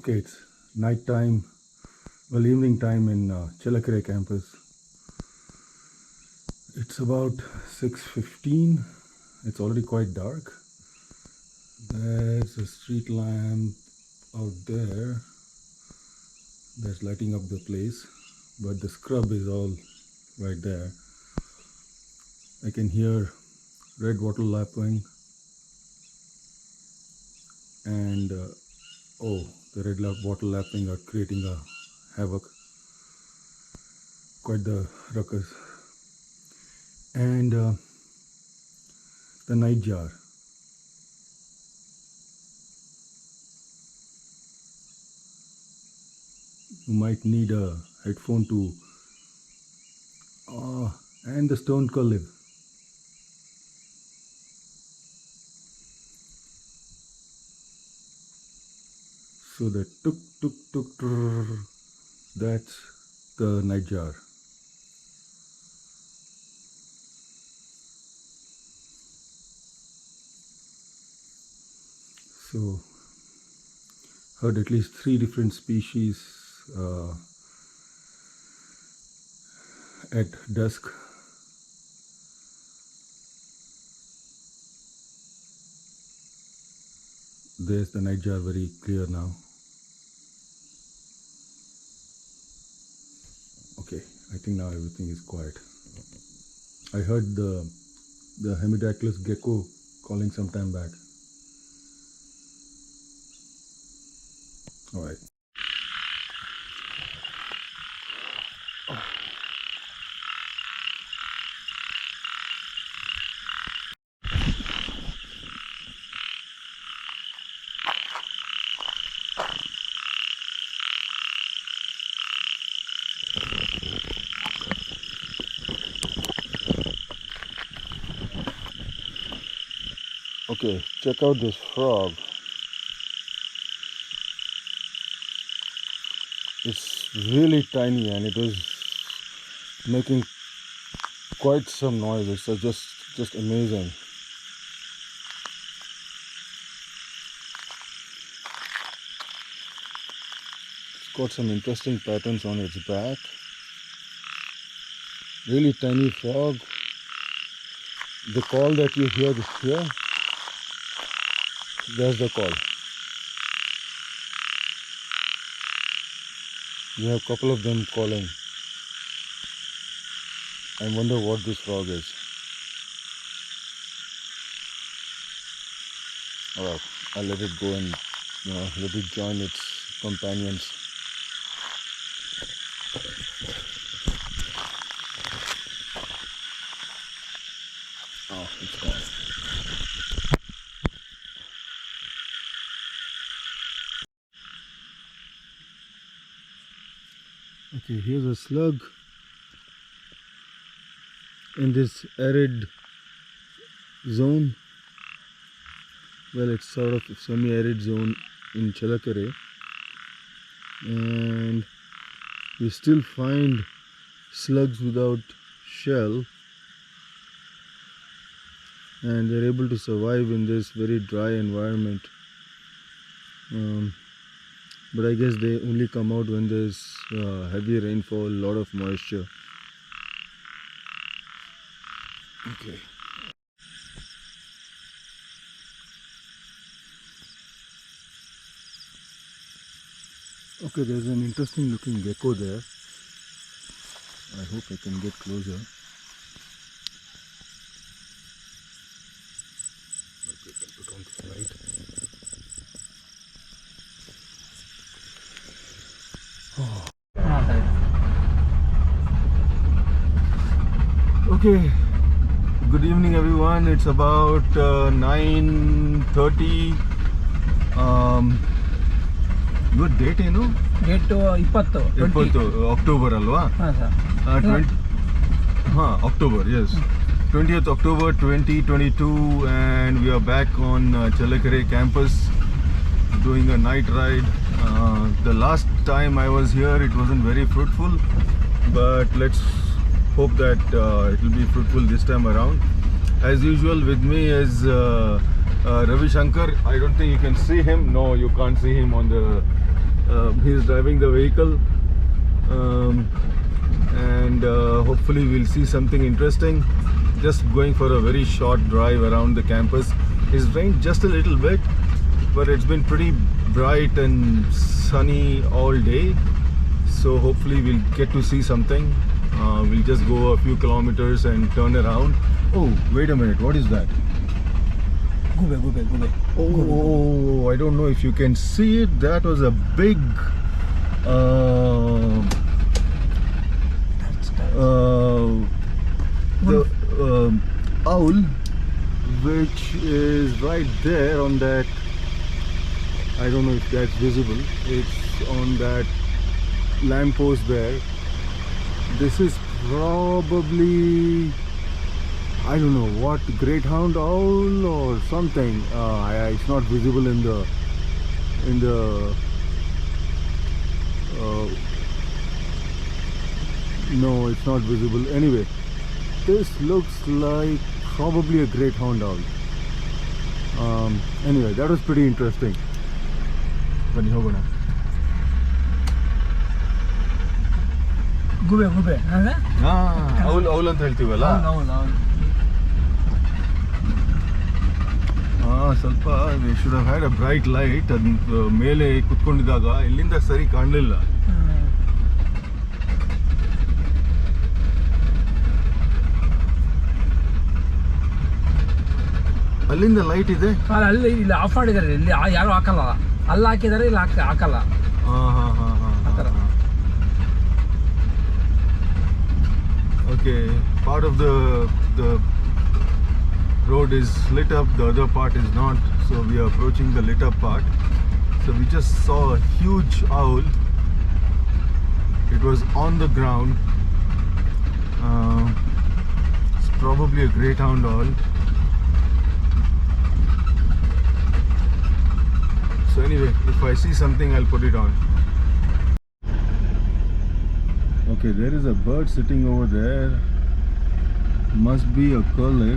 Okay, it's night time, well, evening time in Challakere campus. It's about 6:15. It's already quite dark. There's a street lamp out there that's lighting up the place, but the scrub is all right there. I can hear red wattle lapping and the red wattle lapping are creating a havoc, quite the ruckus. And the night jar. You might need a headphone to and the stone curlew. So the tuk tuk tuk trrr, that's the night jar. So heard at least 3 different species at dusk. There's the night jar very clear now. Okay, I think now everything is quiet. I heard the Hemidactylus gecko calling some time back. All right. Okay, check out this frog. It's really tiny and it was making quite some noise. It's just amazing. It's got some interesting patterns on its back. Really tiny frog. The call that you hear here, there's the call. You have a couple of them calling. I wonder what this frog is. Alright, I'll let it go and let it join its companions. Oh, it's gone. Okay, here's a slug in this arid zone. Well, it's sort of a semi-arid zone in Challakere, and we still find slugs without shell, and they're able to survive in this very dry environment. But I guess they only come out when there's heavy rainfall, a lot of moisture. Okay. Okay, there's an interesting looking gecko there. I hope I can get closer. But we can put on the light. Okay, good evening everyone. It's about 9:30. Your date ಏನು? Date 20 October ಅಲ್ವಾ? October, yes. 20th October 2022, and we are back on Challakere campus doing a night ride. The last time I was here it wasn't very fruitful, but let's hope that it will be fruitful this time around. As usual, with me is Ravi Shankar. I don't think you can see him. No, you can't see him on the He's driving the vehicle, and hopefully we'll see something interesting. Just going for a very short drive around the campus. It's rained just a little bit, but it's been pretty bright and sunny all day, so hopefully we'll get to see something. We'll just go a few kilometers and turn around. Oh, wait a minute, what is that? Gube. Oh, I don't know if you can see it. That was a big owl, which is right there on that. I don't know if that's visible. It's on that lamppost there. This is probably, I don't know what, greyhound owl or something. It's not visible in the no, it's not visible. Anyway, this looks like probably a greyhound owl. Anyway, that was pretty interesting. ಬನ್ನಿ ಹೋಗೋಣ. ಗುಬೆ owl ಅಂತ ಹೇಳ್ತೀವಲ್ಲ. ಸ್ವಲ್ಪ we should have had a bright light. ಅದು ಮೇಲೆ ಕುತ್ಕೊಂಡಿದ್ದಾಗ ಇಲ್ಲಿಂದ ಸರಿ ಕಾಣಲಿಲ್ಲ. ಅಲ್ಲಿಂದ ಲೈಟ್ ಇದೆ. ಅಲ್ಲಿ ಇಲ್ಲಿ ಆಫ್ ಮಾಡಿದ್ದಾರೆ. ಇಲ್ಲಿ ಯಾರು ಹಾಕಲ್ಲ. ಅಲ್ಲಿ ಹಾಕಿದ್ದಾರೆ, ಇಲ್ಲಿ ಹಾಕಲ್ಲ. Okay, part of the road is lit up, the other part is not, so we are approaching the lit up part. So we just saw a huge owl. It was on the ground. It's probably a greyhound owl. So anyway, if I see something, I'll put it on. Okay, there is a bird sitting over there. Must be a curlew,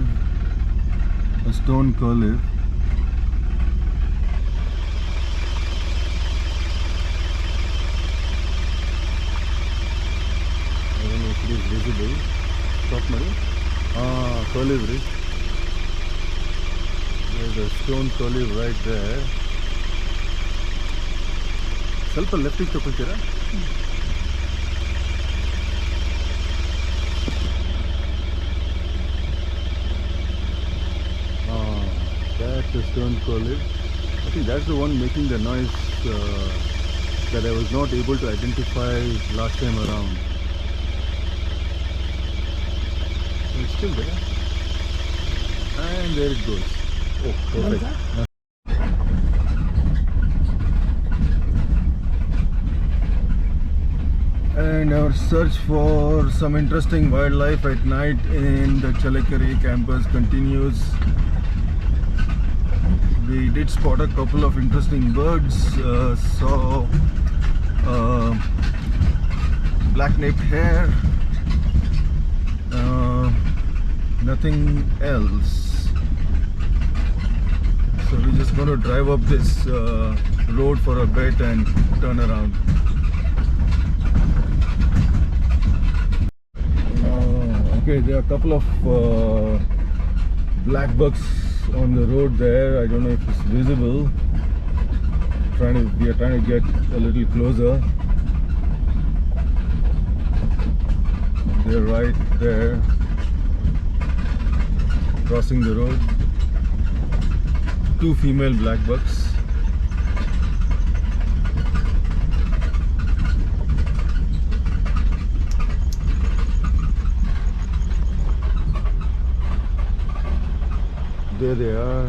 a stone curlew. I don't know if it is visible. Stop, money. Curlew. There's a stone curlew right there. ಸ್ವಲ್ಪ ಲೆಫ್ಟಿಗೆ ತಗೊಳ್ತೀರಾ? That's the stone curlew. I think that's the one making the noise that I was not able to identify last time around. It's still there. And there it goes. Oh, perfect. And our search for some interesting wildlife at night in the Challakere campus continues. We did spot a couple of interesting birds. Saw black-naped hare. Nothing else. So we're just going to drive up this road for a bit and turn around. Okay, there are a couple of black bucks on the road there. I don't know if it's visible. We are trying to get a little closer. They're right there, crossing the road. 2 female black bucks. There they are.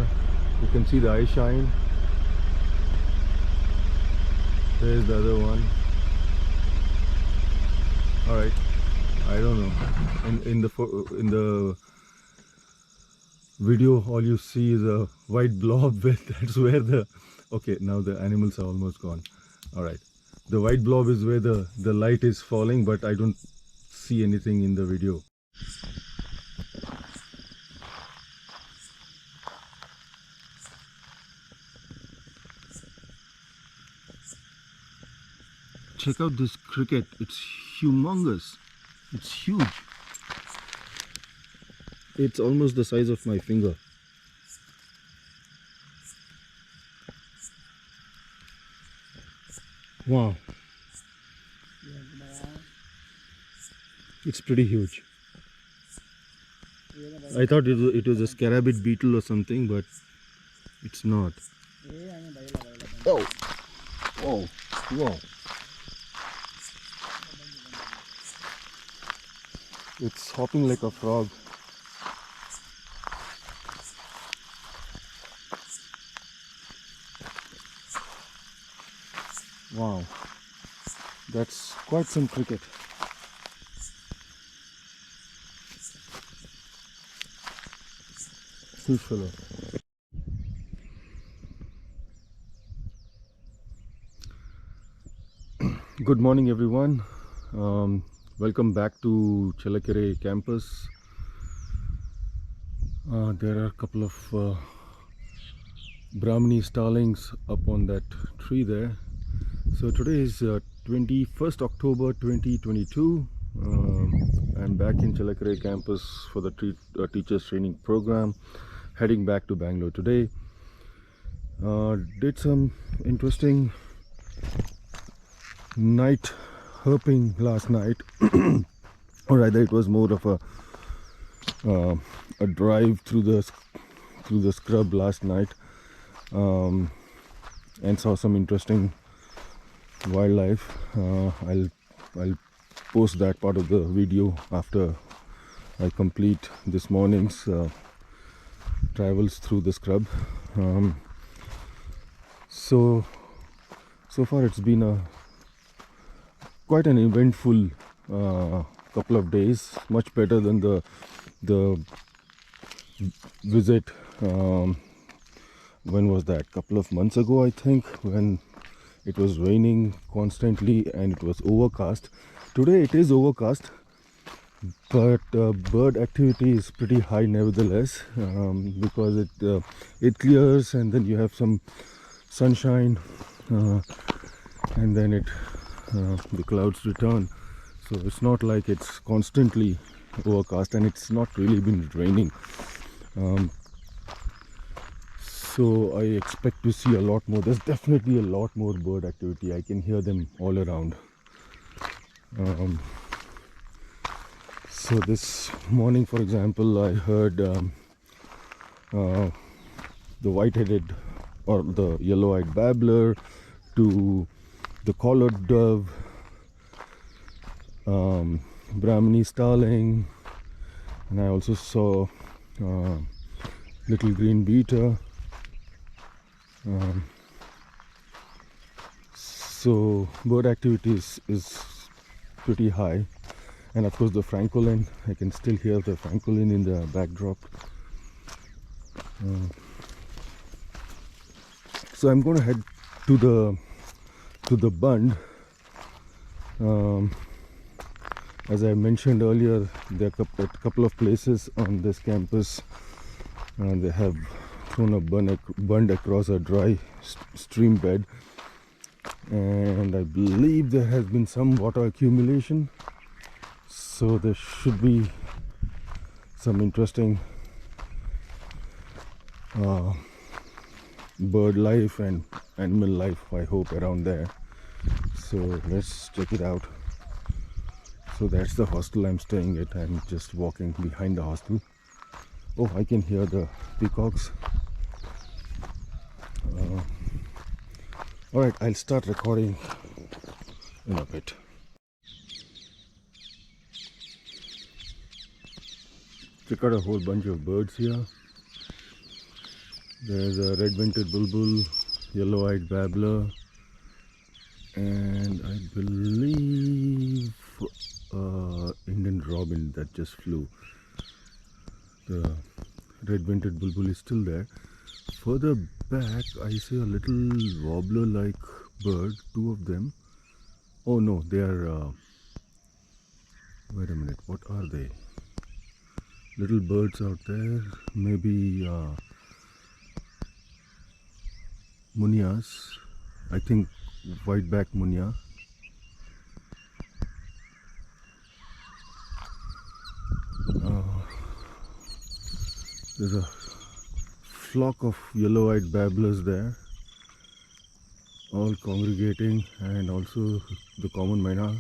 You can see the eye shine. There's the other one. All right. I don't know. In the video, all you see is a white blob. That's where the. Okay, now the animals are almost gone. All right. The white blob is where the light is falling, but I don't see anything in the video. check out this cricket. It's humongous. It's huge. It's almost the size of my finger. Wow. It's pretty huge. I thought it was a scarabid beetle or something, but it's not. Oh! Oh! Wow! It's hopping like a frog. Wow! That's quite some cricket. Huge fellow. Good morning, everyone. Welcome back to Challakere campus. There are a couple of Brahmini starlings up on that tree there. So today is 21st October 2022. I'm back in Challakere campus for the teachers training program, heading back to Bangalore today. Did some interesting night herping last night, or rather it was more of a drive through the scrub last night, and saw some interesting wildlife. I'll post that part of the video after I complete this morning's travels through the scrub. So far it's been quite an eventful couple of days, much better than the visit. When was that? Couple of months ago, I think, when it was raining constantly and it was overcast. Today it is overcast, but bird activity is pretty high nevertheless, because it clears and then you have some sunshine, and then the clouds return. So it's not like it's constantly overcast, and it's not really been raining. So I expect to see a lot more. There's definitely a lot more bird activity. I can hear them all around. So this morning, for example, I heard the white-headed or the yellow-eyed babbler, to the collared dove, Brahmini starling, and I also saw little green beater. So bird activity is pretty high, and of course the francolin. I can still hear the francolin in the backdrop. So I'm going to head to the bund. As I mentioned earlier, there are a couple of places on this campus they have thrown a bund across a dry stream bed, and I believe there has been some water accumulation, so there should be some interesting bird life and animal life, I hope, around there. So let's check it out. So that's the hostel I'm staying at. I'm just walking behind the hostel. Oh, I can hear the peacocks. Alright, I'll start recording in a bit. Check out a whole bunch of birds here. There's a red-vented bulbul, yellow-eyed babbler, and I believe Indian robin that just flew. The red-vented bulbul is still there. Further back, I see a little warbler-like bird, two of them. Oh no, they are, wait a minute, what are they? Little birds out there, maybe munias, I think white-backed munia. There's a flock of yellow-eyed babblers there, all congregating, and also the common myna.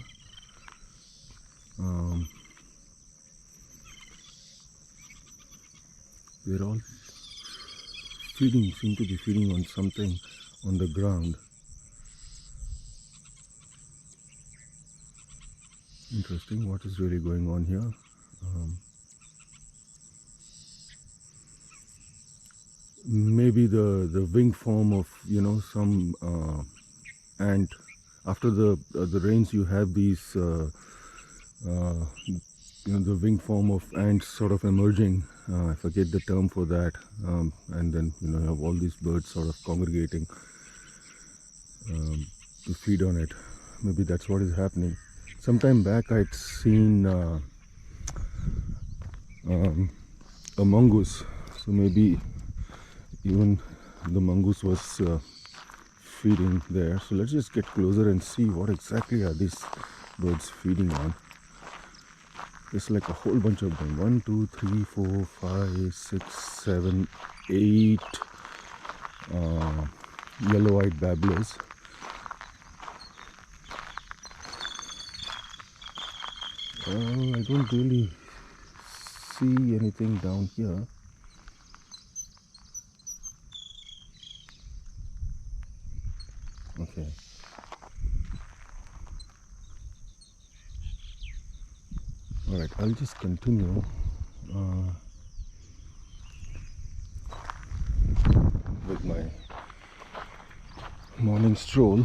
They're all feeding, seem to be feeding on something on the ground. Interesting, what is really going on here? Maybe the wing form of, you know, some ant. After the rains, you have these you know, the wing form of ants sort of emerging. I forget the term for that. And then, you know, you have all these birds sort of congregating to feed on it. Maybe that's what is happening. Sometime back I'd seen a mongoose, so maybe even the mongoose was feeding there. So let's just get closer and see what exactly are these birds feeding on. There's like a whole bunch of them. 1, 2, 3, 4, 5, 6, 7, 8 yellow-eyed babblers. I don't really see anything down here. Okay. Alright, I'll just continue with my morning stroll.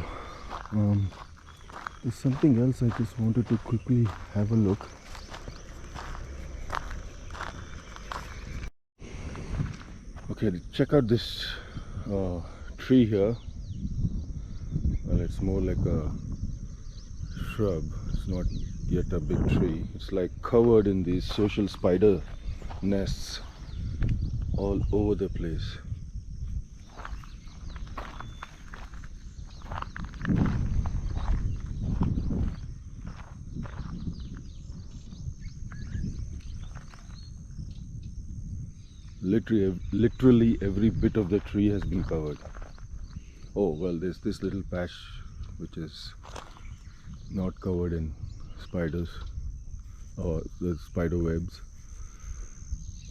There's something else I just wanted to quickly have a look. Okay, check out this tree here. Well, it's more like a shrub. It's not yet a big tree. It's like covered in these social spider nests all over the place. Literally every bit of the tree has been covered. Oh well, there's this little patch which is not covered in spiders or the spider webs.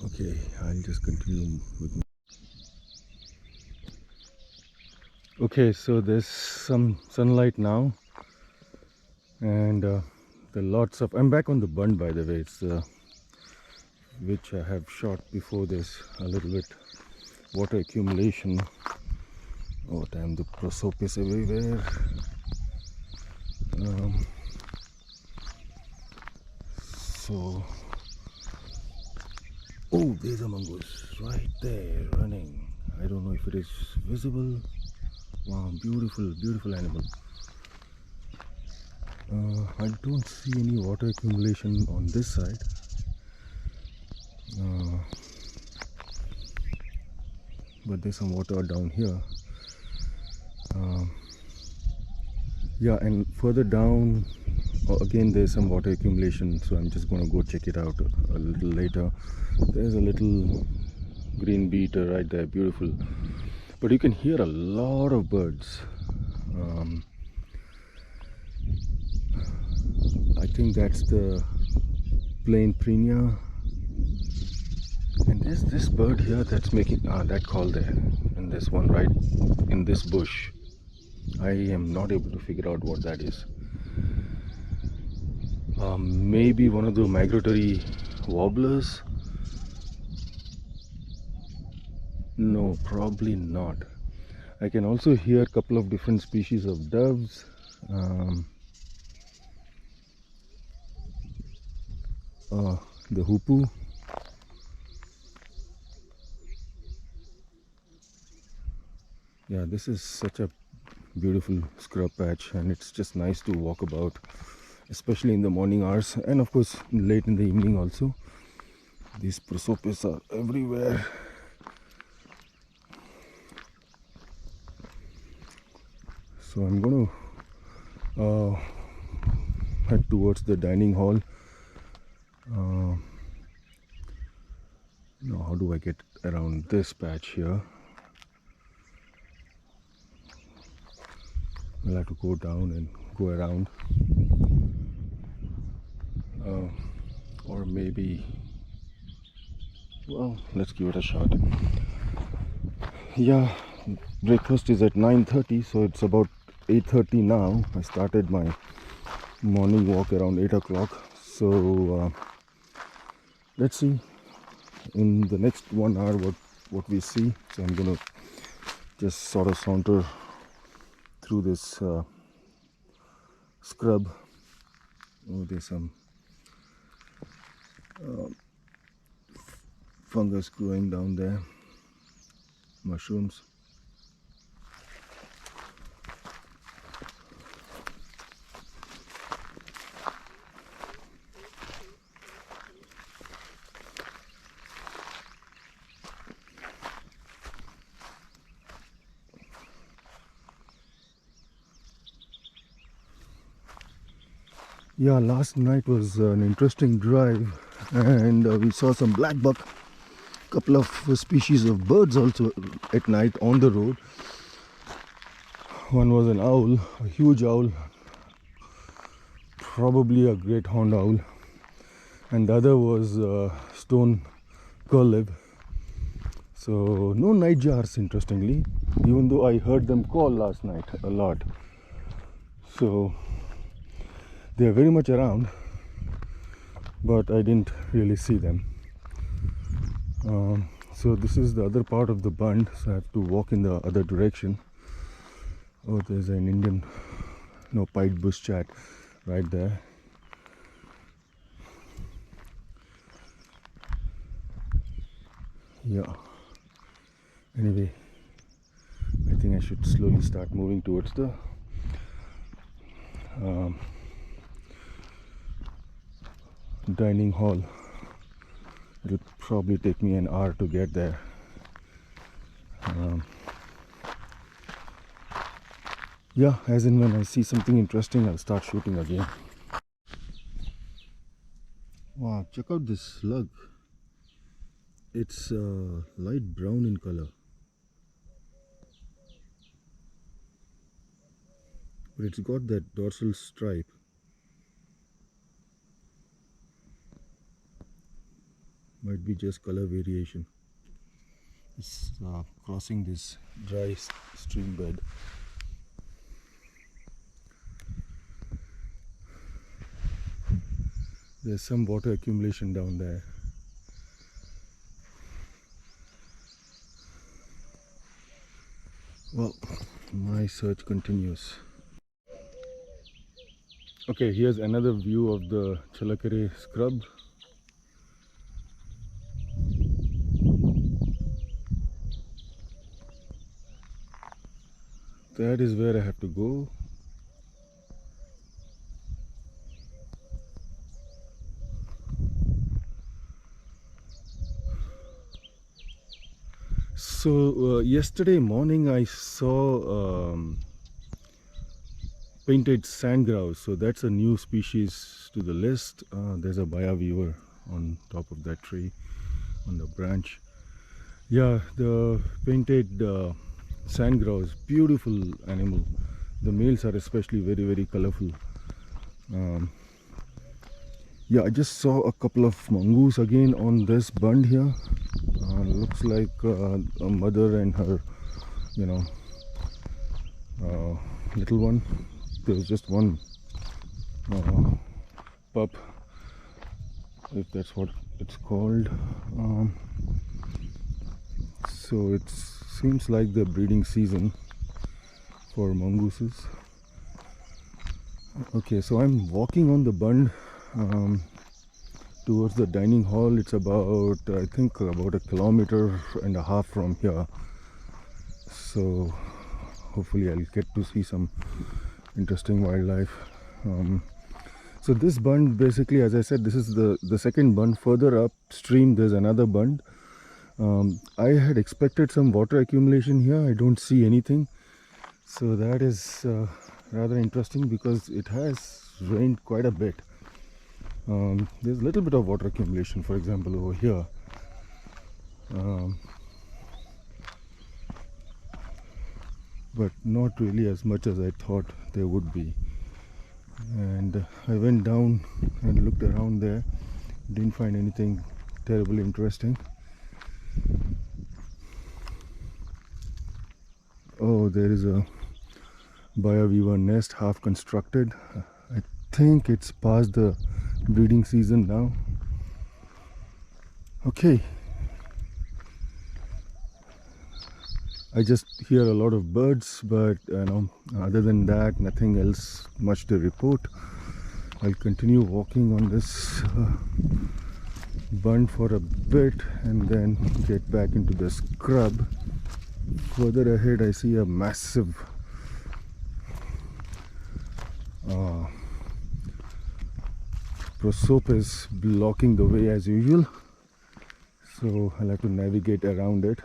Okay, I'll just continue with okay, so there's some sunlight now, and there are lots of, I'm back on the bund, by the way. It's which I have shot before this, a little bit water accumulation. Oh damn, the prosopis everywhere. So, oh, there's a mongoose right there running. I don't know if it is visible. Wow, beautiful, beautiful animal. I don't see any water accumulation on this side. But there's some water down here. Yeah, and further down, again there's some water accumulation, so I'm just going to go check it out a little later. There's a little green beetle right there, beautiful. But you can hear a lot of birds. I think that's the plain prenia. And there's this bird here that's making that call there, and there's one right in this bush. I am not able to figure out what that is. Maybe one of the migratory warblers. No, probably not. I can also hear a couple of different species of doves. The hoopoe. Yeah, this is such a beautiful scrub patch, and it's just nice to walk about, especially in the morning hours, and of course late in the evening also. These prosopis are everywhere. So I'm going to head towards the dining hall. Now, how how do I get around this patch here? We'll have to go down and go around, or maybe, well, let's give it a shot. Yeah, breakfast is at 9:30, so it's about 8:30 now. I started my morning walk around 8 o'clock, so let's see in the next 1 hour what we see. So I'm gonna just sort of saunter through this scrub. Oh, there's some fungus growing down there, mushrooms. Yeah, last night was an interesting drive, and we saw some black buck, couple of species of birds also at night on the road. One was an owl, a huge owl, probably a great horned owl, and the other was stone curlew. So no nightjars, interestingly, even though I heard them call last night a lot. So they are very much around, but I didn't really see them. So this is the other part of the bund, so I have to walk in the other direction. Oh, there's an Indian, no, pied bush chat right there. Yeah, anyway, I think I should slowly start moving towards the dining hall. It'll probably take me an hour to get there. Yeah, as in when I see something interesting, I'll start shooting again. Wow, check out this slug. It's light brown in color, but it's got that dorsal stripe. Might be just color variation. It's crossing this dry stream bed. There's some water accumulation down there. Well, my search continues. Okay, here's another view of the Challakere scrub. That is where I have to go. So yesterday morning I saw painted sand grouse, so that's a new species to the list. There's a bioviewer on top of that tree, on the branch. Yeah, the painted sand grouse, beautiful animal. The males are especially very colorful. Yeah, I just saw a couple of mongoose again on this bund here. Looks like a mother and her, little one. There was just one pup, if that's what it's called. So it seems like the breeding season for mongooses. Okay, so I'm walking on the bund towards the dining hall. It's about, I think, about 1.5 kilometers from here. So hopefully I'll get to see some interesting wildlife. So this bund, basically, as I said, this is the second bund. Further upstream there's another bund. I had expected some water accumulation here. I don't see anything, so that is rather interesting because it has rained quite a bit. There's a little bit of water accumulation, for example, over here. um, but not really as much as I thought there would be. And I went down and looked around there, didn't find anything terribly interesting. Oh, there is a Weaver nest half constructed. I think it's past the breeding season now. Okay, I just hear a lot of birds, but other than that, nothing else much to report. I'll continue walking on this bund for a bit and then get back into the scrub. Further ahead, I see a massive prosopis blocking the way as usual, so I'll have to navigate around it.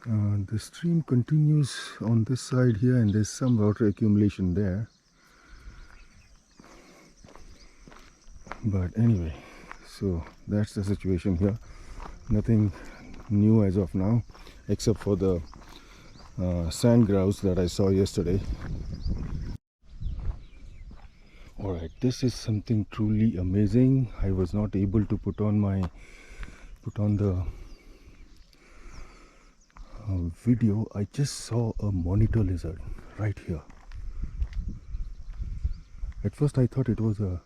The stream continues on this side here, and there's some water accumulation there. But anyway, so that's the situation here. Nothing new as of now, except for the sand grouse that I saw yesterday. Alright, this is something truly amazing. I was not able to put on the video. I just saw a monitor lizard right here. At first I thought it was a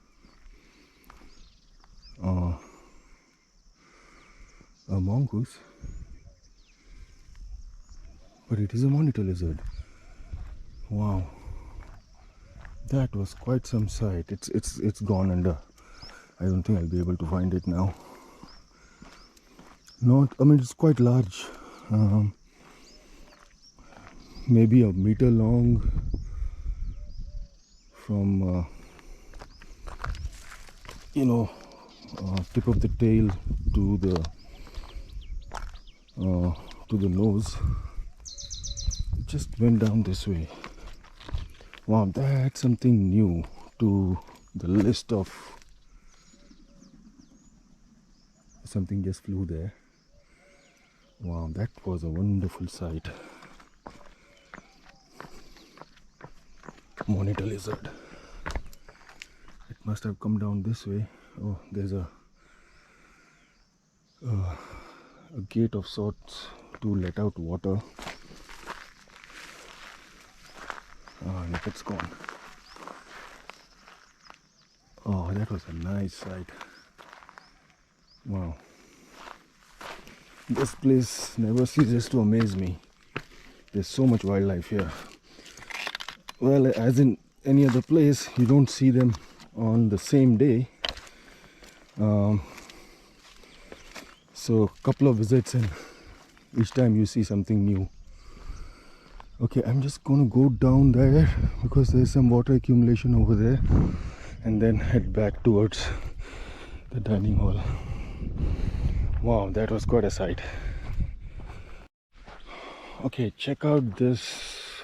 mongoose, but it is a monitor lizard. Wow, that was quite some sight. It's gone under. I don't think I'll be able to find it now. I mean, it's quite large. Maybe a meter long from tip of the tail to the nose. It just went down this way. Wow, that's something new to the list of. Something just flew there. Wow, that was a wonderful sight. Monitor lizard. It must have come down this way. Oh, there's a gate of sorts to let out water. Look, it's gone. Oh, that was a nice sight. Wow. This place never ceases to amaze me. There's so much wildlife here. Well, as in any other place, you don't see them on the same day. So a couple of visits and each time you see something new. Okay, I'm just gonna go down there because there's some water accumulation over there, and then head back towards the dining hall. Wow, that was quite a sight. Okay, check out this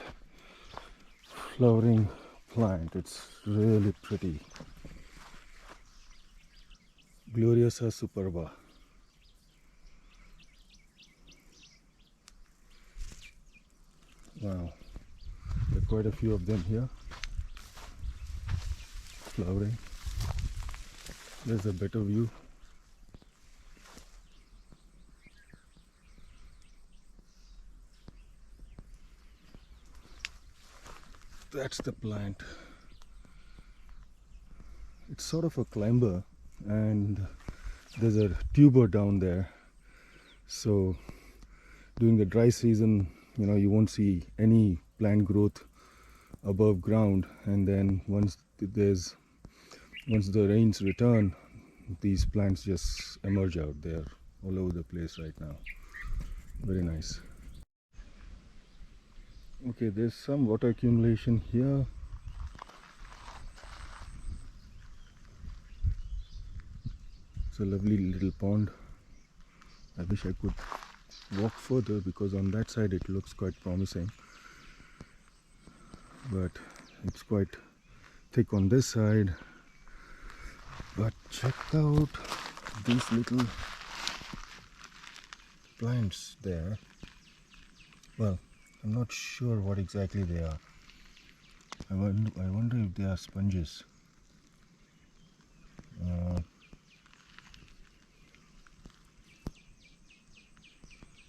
flowering plant. It's really pretty. Gloriosa superba. Wow, there are quite a few of them here flowering. There's a better view. That's the plant. It's sort of a climber, and there's a tuber down there. So during the dry season, you won't see any plant growth above ground, and then once the rains return, these plants just emerge out there all over the place right now. Very nice. Okay, there's some water accumulation here. It's a lovely little pond. I wish I could walk further because on that side it looks quite promising, but it's quite thick on this side. But check out these little plants there. Well, I'm not sure what exactly they are. I wonder if they are sponges.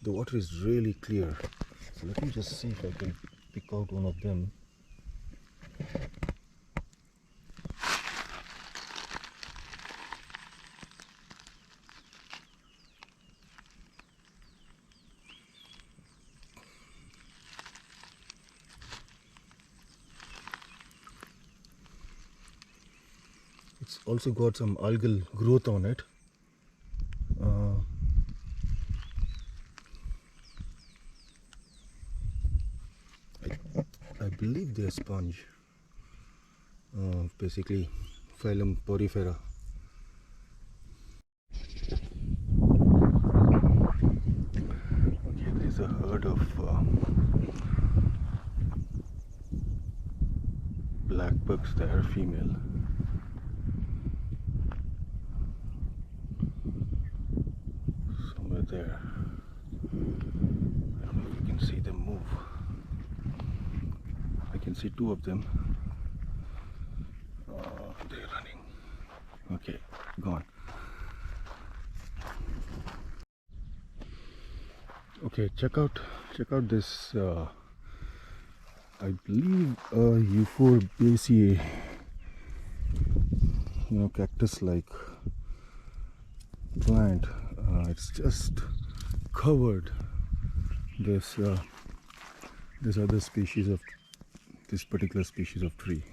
The water is really clear. So let me just see if I can pick out one of them. It's also got some algal growth on it. I believe they're sponge. Basically, phylum Porifera. Okay, there's a herd of black bugs there, female. Somewhere there. I don't know if you can see them move. I can see two of them. They're running. Okay, gone. Okay, check out this. I believe Euphorbiaceae, cactus-like plant. It's just covered this other species of this particular species of tree.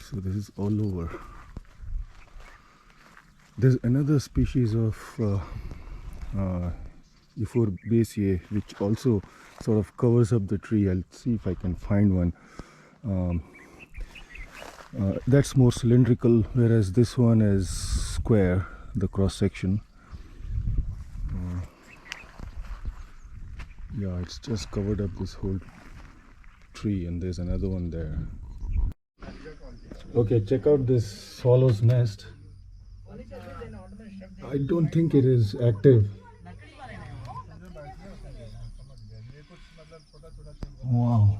So this is all over. There's another species of Euphorbiaceae which also sort of covers up the tree. I'll see if I can find one. That's more cylindrical, whereas this one is square, the cross section. Yeah, it's just covered up this whole tree, and there's another one there. Okay, check out this swallow's nest. I don't think it is active. Wow.